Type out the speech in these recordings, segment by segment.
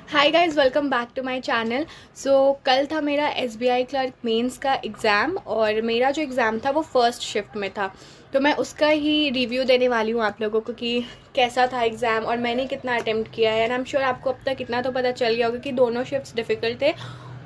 Hi guys, welcome back to my channel. कल था मेरा एसबीआई क्लर्क मेंस का एग्ज़ाम और मेरा जो एग्ज़ाम था वो फर्स्ट शिफ्ट में था। तो मैं उसका ही रिव्यू देने वाली हूँ आप लोगों को कि कैसा था एग्ज़ाम और मैंने कितना अटेम्प्ट किया है। एंड आई एम श्योर आपको अब तक इतना तो पता चल गया होगा कि दोनों शिफ्ट्स डिफ़िकल्ट थे।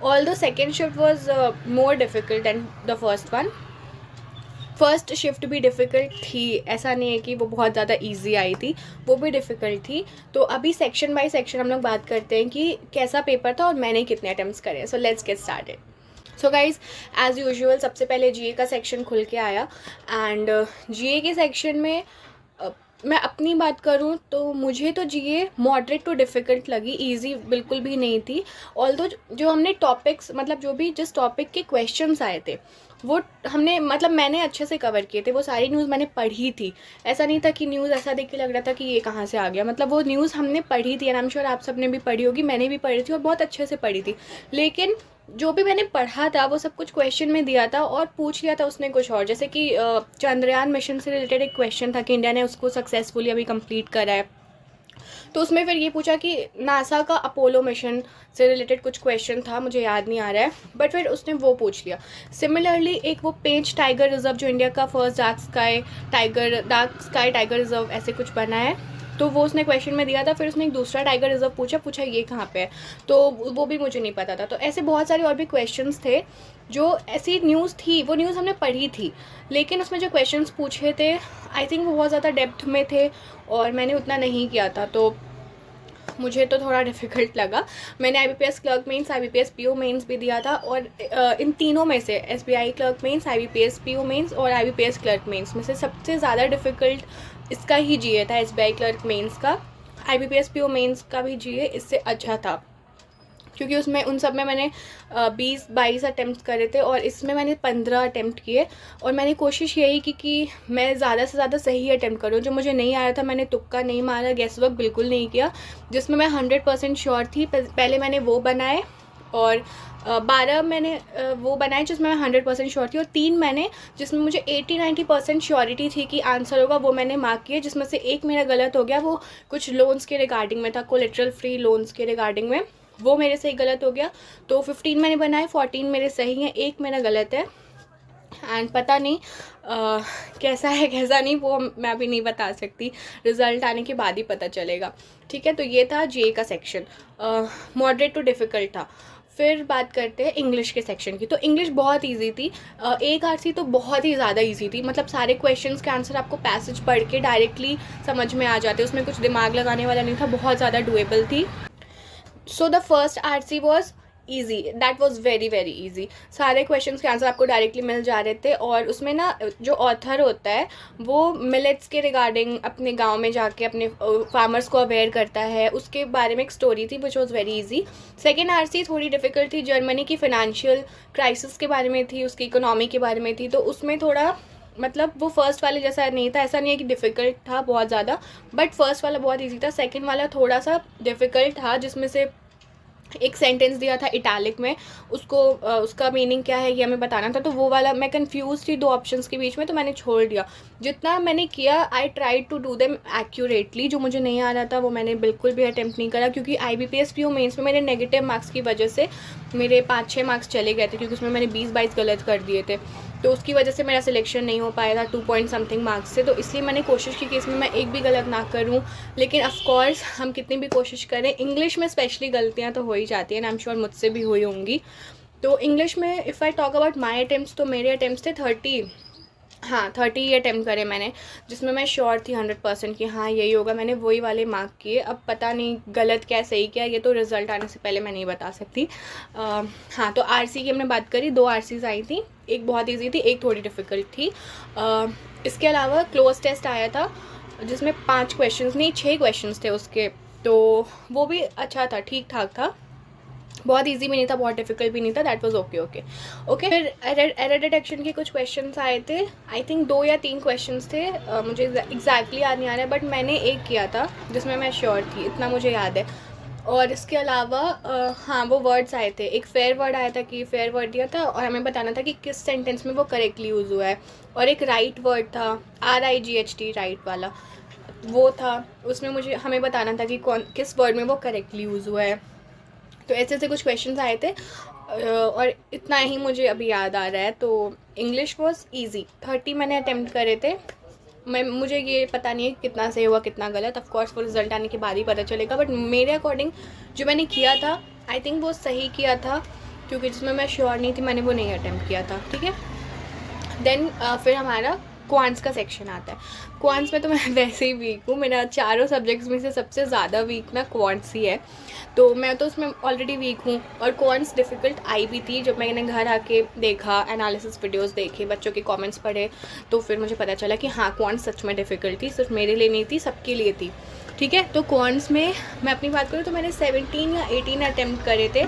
All the second shift was more difficult than the first one. First shift भी डिफ़िकल्ट थी, ऐसा नहीं है कि वो बहुत ज़्यादा इजी आई थी, वो भी डिफ़िकल्ट थी। तो अभी सेक्शन बाय सेक्शन हम लोग बात करते हैं कि कैसा पेपर था और मैंने कितने अटेम्प्ट्स करे। So let's get started. So guys, as usual सबसे पहले जीए का सेक्शन खुल के आया। एंड जीए के सेक्शन में मैं अपनी बात करूँ तो मुझे तो जीए मॉडरेट टू डिफ़िकल्ट लगी, इजी बिल्कुल भी नहीं थी। ऑल्दो जो हमने टॉपिक्स मतलब जो भी जिस टॉपिक के क्वेश्चंस आए थे वो हमने मतलब मैंने अच्छे से कवर किए थे। वो सारी न्यूज़ मैंने पढ़ी थी, ऐसा नहीं था कि न्यूज़ ऐसा देख के लग रहा था कि ये कहाँ से आ गया। मतलब वो न्यूज़ हमने पढ़ी थी एंड आई एम श्योर आप सब ने भी पढ़ी होगी, मैंने भी पढ़ी थी और बहुत अच्छे से पढ़ी थी। लेकिन जो भी मैंने पढ़ा था वो सब कुछ क्वेश्चन में दिया था और पूछ लिया था उसने कुछ और। जैसे कि चंद्रयान मिशन से रिलेटेड एक क्वेश्चन था कि इंडिया ने उसको सक्सेसफुली अभी कंप्लीट करा है। तो उसमें फिर ये पूछा कि नासा का अपोलो मिशन से रिलेटेड कुछ क्वेश्चन था, मुझे याद नहीं आ रहा है, बट फिर उसने वो पूछ लिया। सिमिलरली एक वो पेंच टाइगर रिजर्व जो इंडिया का first dark sky tiger reserve ऐसे कुछ बना है, तो वो उसने क्वेश्चन में दिया था। फिर उसने एक दूसरा टाइगर रिजर्व पूछा ये कहाँ पे है, तो वो भी मुझे नहीं पता था। तो ऐसे बहुत सारे और भी क्वेश्चंस थे जो ऐसी न्यूज़ थी, वो न्यूज़ हमने पढ़ी थी, लेकिन उसमें जो क्वेश्चंस पूछे थे आई थिंक वो बहुत ज़्यादा डेप्थ में थे और मैंने उतना नहीं किया था, तो मुझे तो थोड़ा डिफ़िकल्ट लगा। मैंने IBPS clerk mains, IBPS PO mains भी दिया था और इन तीनों में से SBI clerk mains, IBPS PO mains और आईबीपीएस क्लर्क मेंस में से सबसे ज़्यादा डिफ़िकल्ट इसका ही जीए था, एसबीआई क्लर्क मेंस का। आईबीपीएस पीओ मेंस का भी जीए इससे अच्छा था क्योंकि उसमें उन सब में मैंने 20-22 अटैम्प्ट करे थे और इसमें मैंने 15 अटैम्प्ट किए। और मैंने कोशिश यही की कि मैं ज़्यादा से ज़्यादा सही अटैम्प्ट करूँ। जो मुझे नहीं आ रहा था मैंने तुक्का नहीं मारा, गेस वर्क बिल्कुल नहीं किया। जिसमें मैं 100% श्योर थी पहले मैंने वो बनाए और 12 मैंने वो बनाए जिसमें मैं 100% श्योर थी और 3 मैंने जिसमें मुझे 80-90% श्योरिटी थी कि आंसर होगा, वो मैंने मार्क किए। जिसमें से एक मेरा गलत हो गया, वो कुछ लोन्स के रिगार्डिंग में था, कोलेटरल फ्री लोन्स के रिगार्डिंग में, वो मेरे से गलत हो गया। तो 15 मैंने बनाए, 14 मेरे सही हैं, एक मेरा गलत है। एंड पता नहीं कैसा है कैसा नहीं वो मैं अभी नहीं बता सकती, रिज़ल्ट आने के बाद ही पता चलेगा। ठीक है, तो ये था जीए का सेक्शन, मॉडरेट टू डिफ़िकल्ट था। फिर बात करते हैं इंग्लिश के सेक्शन की। तो इंग्लिश बहुत इजी थी। एक आरसी तो बहुत ही ज़्यादा इजी थी, मतलब सारे क्वेश्चंस के आंसर आपको पैसेज पढ़ के डायरेक्टली समझ में आ जाते, उसमें कुछ दिमाग लगाने वाला नहीं था, बहुत ज़्यादा डुएबल थी। So the first RC was easy, that was very very easy. सारे क्वेश्चंस के आंसर आपको डायरेक्टली मिल जा रहे थे और उसमें ना जो ऑथर होता है वो मिलेट्स के रिगार्डिंग अपने गांव में जाके अपने फार्मर्स को अवेयर करता है, उसके बारे में एक स्टोरी थी which was very easy. Second RC थोड़ी डिफ़िकल्ट थी, जर्मनी की फ़ाइनेंशियल क्राइसिस के बारे में थी, उसकी इकोनॉमी के बारे में थी, तो उसमें थोड़ा मतलब वो फर्स्ट वाले जैसा नहीं था। ऐसा नहीं है कि डिफ़िकल्ट था बहुत ज़्यादा, बट फर्स्ट वाला बहुत ईजी था, सेकेंड वाला थोड़ा सा डिफ़िकल्ट था। जिसमें से एक सेंटेंस दिया था इटैलिक में, उसको उसका मीनिंग क्या है ये हमें बताना था, तो वो वाला मैं कंफ्यूज थी दो ऑप्शंस के बीच में, तो मैंने छोड़ दिया। जितना मैंने किया I try to do them accurately. जो मुझे नहीं आ रहा था वो मैंने बिल्कुल भी अटेम्प्ट नहीं करा, क्योंकि आईबीपीएस पीओ मेंस में मेरे नेगेटिव मार्क्स की वजह से मेरे 5-6 मार्क्स चले गए थे, क्योंकि उसमें मैंने 20-22 गलत कर दिए थे, तो उसकी वजह से मेरा सिलेक्शन नहीं हो पाया था 2 पॉइंट समथिंग मार्क्स से। तो इसलिए मैंने कोशिश की कि इसमें मैं एक भी गलत ना करूं। लेकिन ऑफ कोर्स हम कितनी भी कोशिश करें, इंग्लिश में स्पेशली गलतियां तो हो ही जाती हैं, आई एम श्योर मुझसे भी हुई होंगी। तो इंग्लिश में if I talk about my attempts, तो मेरे अटेम्प्ट्स थे 30 अटेम्प्ट करे मैंने, जिसमें मैं श्योर थी 100% कि हाँ यही होगा। मैंने वही वाले मार्क किए। अब पता नहीं गलत क्या सही क्या, ये तो रिज़ल्ट आने से पहले मैं नहीं बता सकती। हाँ, तो आरसी की हमने बात करी, 2 आरसीज आई थी, एक बहुत ईजी थी, एक थोड़ी डिफ़िकल्ट थी। इसके अलावा क्लोज टेस्ट आया था जिसमें 5 क्वेश्चंस नहीं 6 क्वेश्चंस थे उसके, तो वो भी अच्छा था, ठीक ठाक था, बहुत इजी भी नहीं था, बहुत डिफिकल्ट भी नहीं था, दैट वाज ओके। फिर एरर डिटेक्शन के कुछ क्वेश्चंस आए थे, आई थिंक 2 या 3 क्वेश्चंस थे, मुझे एग्जैक्टली याद नहीं आ रहा है, बट मैंने एक किया था जिसमें मैं श्योर थी, इतना मुझे याद है। और इसके अलावा हाँ वो वर्ड्स आए थे, एक फेयर वर्ड आया था कि फेयर वर्ड दिया था और हमें बताना था कि किस सेंटेंस में वो करेक्टली यूज़ हुआ है, और एक राइट वर्ड था RIGHT राइट वाला, वो था, उसमें हमें बताना था कि किस वर्ड में वो करेक्टली यूज़ हुआ है। तो ऐसे ऐसे कुछ क्वेश्चंस आए थे और इतना ही मुझे अभी याद आ रहा है। तो इंग्लिश वॉज ईजी, 30 मैंने अटैम्प्ट करे थे। मुझे ये पता नहीं है कितना सही हुआ कितना गलत, ऑफ कोर्स वो रिज़ल्ट आने के बाद ही पता चलेगा, बट मेरे अकॉर्डिंग जो मैंने किया था आई थिंक वो सही किया था, क्योंकि जिसमें मैं श्योर नहीं थी मैंने वो नहीं अटैम्प्ट किया था। ठीक है, देन फिर हमारा क्वांट्स का सेक्शन आता है। क्वांट्स में तो मैं वैसे ही वीक हूँ, मेरा चारों सब्जेक्ट्स में से सबसे ज़्यादा वीक ना क्वांट्स ही है, तो मैं तो उसमें ऑलरेडी वीक हूँ। और क्वांट्स डिफ़िकल्ट आई भी थी, जब मैंने घर आके देखा, एनालिसिस वीडियोस देखे, बच्चों के कमेंट्स पढ़े, तो फिर मुझे पता चला कि हाँ क्वांट्स सच में डिफ़िकल्ट थी, सिर्फ मेरे लिए नहीं थी, सबके लिए थी। ठीक है, तो क्वांट्स में मैं अपनी बात करूँ तो मैंने 17 या 18 अटैम्प्ट करे थे।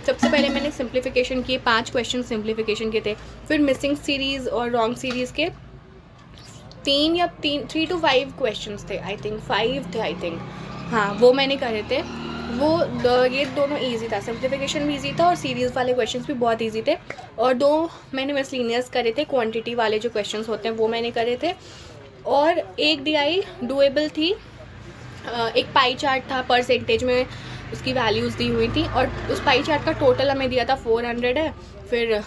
सबसे पहले मैंने सिंप्लीफिकेशन किए, 5 क्वेश्चन सिंप्लीफिकेशन के थे। फिर मिसिंग सीरीज़ और रॉन्ग सीरीज़ के 3 to 5 क्वेश्चंस थे, आई थिंक 5 थे, आई थिंक, हाँ वो मैंने करे थे। ये दोनों इजी था, सिंप्लीफिकेशन भी इजी था और सीरीज़ वाले क्वेश्चंस भी बहुत इजी थे। और 2 मैंने मिसलिनियस करे थे, क्वांटिटी वाले जो क्वेश्चंस होते हैं वो मैंने करे थे। और एक डीआई डुएबल थी, एक पाई चार्ट था, परसेंटेज में उसकी वैल्यूज़ दी हुई थी, और उस पाई चार्ट का टोटल हमें दिया था 400 है। फिर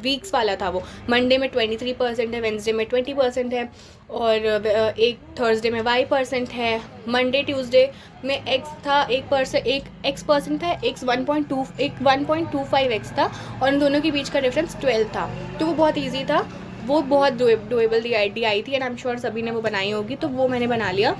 वीक्स वाला था वो, मंडे में 23% है, वेंसडे में 20% है, और एक थर्सडे में y% है, मंडे ट्यूसडे में x था, एक x% था, एक 1.25 x था, और इन दोनों के बीच का डिफरेंस 12 था। तो वो बहुत ईजी था, वो बहुत डुएबल डी आई थी, एंड आई एम श्योर सभी ने वो बनाई होगी, तो वो मैंने बना लिया।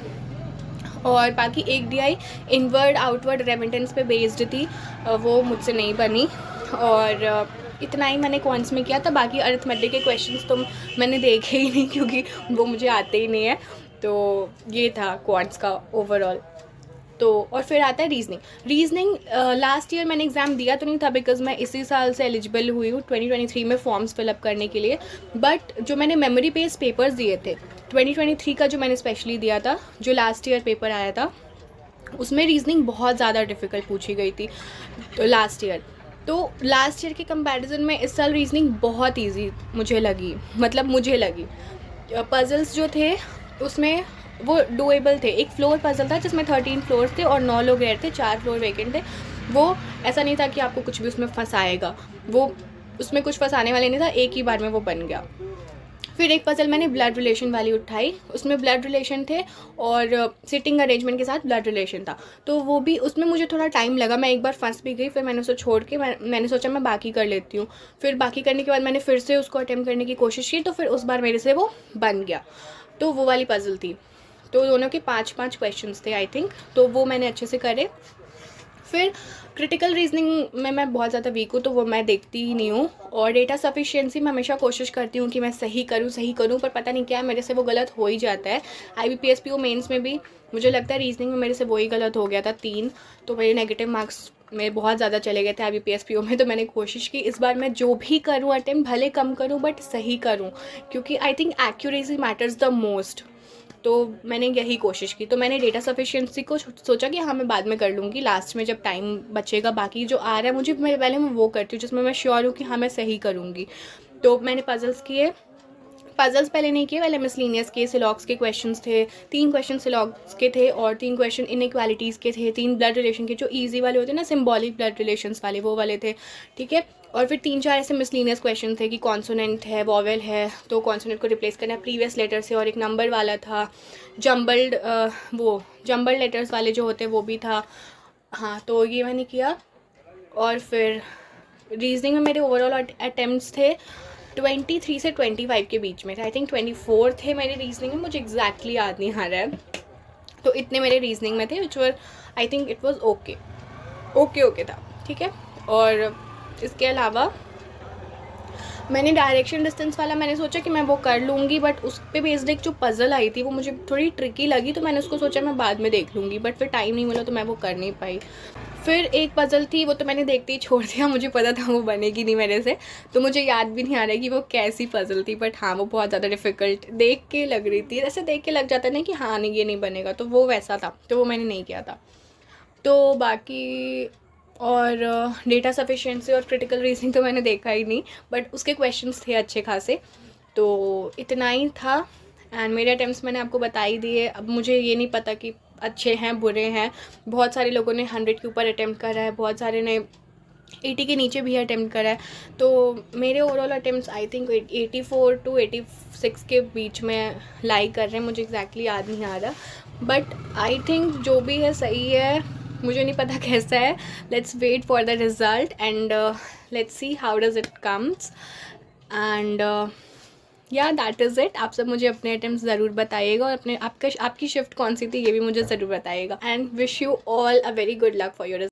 और बाकी एक डीआई इनवर्ड आउटवर्ड रेमिटेंस पे बेस्ड थी, वो मुझसे नहीं बनी। और इतना ही मैंने क्वांट्स में किया था, बाकी अरिथमेटिक के क्वेश्चंस तो मैंने देखे ही नहीं, क्योंकि वो मुझे आते ही नहीं है। तो ये था क्वांट्स का ओवरऑल। तो और फिर आता है रीजनिंग। लास्ट ईयर मैंने एग्ज़ाम दिया तो नहीं था, बिकॉज मैं इसी साल से एलिजिबल हुई हूँ 2023 में फॉर्म्स फिलअप करने के लिए। बट जो मैंने मेमोरी बेस्ड पेपर्स दिए थे 2023 का, जो मैंने स्पेशली दिया था, जो लास्ट ईयर पेपर आया था, उसमें रीजनिंग बहुत ज़्यादा डिफ़िकल्ट पूछी गई थी तो लास्ट ईयर के कंपैरिजन में इस साल रीजनिंग बहुत इजी मुझे लगी, पजल्स जो थे उसमें वो डुएबल थे। एक फ्लोर पजल था जिसमें 13 फ्लोर्स थे और 9 लोग रह थे, 4 फ्लोर वेकेंट थे। वो ऐसा नहीं था कि आपको कुछ भी उसमें फंसाएगा, वो उसमें कुछ फंसाने वाले नहीं था, एक ही बार में वो बन गया। फिर एक पजल मैंने ब्लड रिलेशन वाली उठाई, उसमें ब्लड रिलेशन थे और सिटिंग अरेंजमेंट के साथ ब्लड रिलेशन था, तो वो भी उसमें मुझे थोड़ा टाइम लगा, मैं एक बार फंस भी गई, फिर मैंने उसे छोड़ के मैंने सोचा मैं बाकी कर लेती हूँ। फिर बाकी करने के बाद मैंने फिर से उसको अटेम्प्ट करने की कोशिश की, तो फिर उस बार मेरे से वो बन गया। तो वो वाली पजल थी, तो दोनों के 5-5 क्वेश्चंस थे आई थिंक, तो वो मैंने अच्छे से करे। फिर क्रिटिकल रीजनिंग में मैं बहुत ज़्यादा वीक हूँ, तो वो मैं देखती ही नहीं हूँ। और डेटा सफिशिएंसी मैं हमेशा कोशिश करती हूँ कि मैं सही करूँ, पर पता नहीं क्या है, मेरे से वो गलत हो ही जाता है। IBPS PO मेंस में भी मुझे लगता है रीजनिंग में मेरे से वही गलत हो गया था 3, तो मेरे नेगेटिव मार्क्स में बहुत ज़्यादा चले गए थे IBPS PO में। तो मैंने कोशिश की इस बार मैं जो भी करूँ अटेम्प्ट, भले कम करूँ बट सही करूँ, क्योंकि I think accuracy matters the most. तो मैंने यही कोशिश की। तो मैंने डेटा सफिशिएंसी को सोचा कि हाँ मैं बाद में कर लूँगी, लास्ट में जब टाइम बचेगा, बाकी जो आ रहा है मुझे पहले मैं वो करती हूँ जिसमें मैं श्योर हूँ कि हाँ मैं सही करूँगी। तो मैंने पजल्स पहले नहीं किए, पहले मिसलिनियस के सिलॉक्स के क्वेश्चंस थे, 3 क्वेश्चन सिलॉक्स के थे और 3 क्वेश्चन इनइक्वालिटीज़ के थे, 3 ब्लड रिलेशन के जो इजी वाले होते हैं ना, सिंबॉलिक ब्लड रिलेशंस वाले, वो वाले थे। ठीक है, और फिर 3-4 ऐसे मिसलिनियस क्वेश्चन थे कि कॉन्सोनेंट है, वॉवेल है, तो कॉन्सोनेंट को रिप्लेस करना है प्रीवियस लेटर से, और एक नंबर वाला था, जम्बल्ड लेटर्स वाले जो होते हैं वो भी था। हाँ, तो ये मैंने किया। और फिर रीजनिंग में मेरे ओवरऑल अटेम्प्ट्स थे 23 से 25 के बीच में थे, आई थिंक 24 थे मेरे रीजनिंग में, मुझे एग्जैक्टली याद नहीं आ रहा है। तो इतने मेरे रीजनिंग में थे, which were I think it was okay था। ठीक है, और इसके अलावा मैंने डायरेक्शन डिस्टेंस वाला मैंने सोचा कि मैं वो कर लूँगी, बट उस पर बेस्ड एक जो पज़ल आई थी वो मुझे थोड़ी ट्रिकी लगी, तो मैंने उसको सोचा मैं बाद में देख लूँगी, बट फिर टाइम नहीं मिला तो मैं वो कर नहीं पाई। फिर एक पज़ल थी, वो तो मैंने देखते ही छोड़ दिया, मुझे पता था वो बनेगी नहीं मेरे से, तो मुझे याद भी नहीं आ रहा है कि वो कैसी पज़ल थी, बट हाँ वो बहुत ज़्यादा डिफ़िकल्ट देख के लग रही थी, ऐसे देख के लग जाता नहीं कि हाँ नहीं ये नहीं बनेगा, तो वो वैसा था, तो वो मैंने नहीं किया था। तो बाकी और डेटा सफिशिएंसी और क्रिटिकल रीजनिंग तो मैंने देखा ही नहीं, बट उसके क्वेश्चंस थे अच्छे खासे, तो इतना ही था। एंड मेरे अटेम्प्ट्स मैंने आपको बता ही दिए। अब मुझे ये नहीं पता कि अच्छे हैं, बुरे हैं। बहुत सारे लोगों ने 100 के ऊपर अटैम्प्ट करा है, बहुत सारे ने 80 के नीचे भी अटैम्प्ट करा है। तो मेरे overall attempts I think 84 to 86 के बीच में लाई कर रहे हैं, मुझे एग्जैक्टली याद नहीं आ रहा, बट आई थिंक जो भी है सही है। मुझे नहीं पता कैसा है, let's wait for the result and let's see how does it comes and yeah that is it. आप सब मुझे अपने अटेम्प्ट्स ज़रूर बताइएगा और आपकी शिफ्ट कौन सी थी ये भी मुझे ज़रूर बताइएगा and wish you all a very good luck for your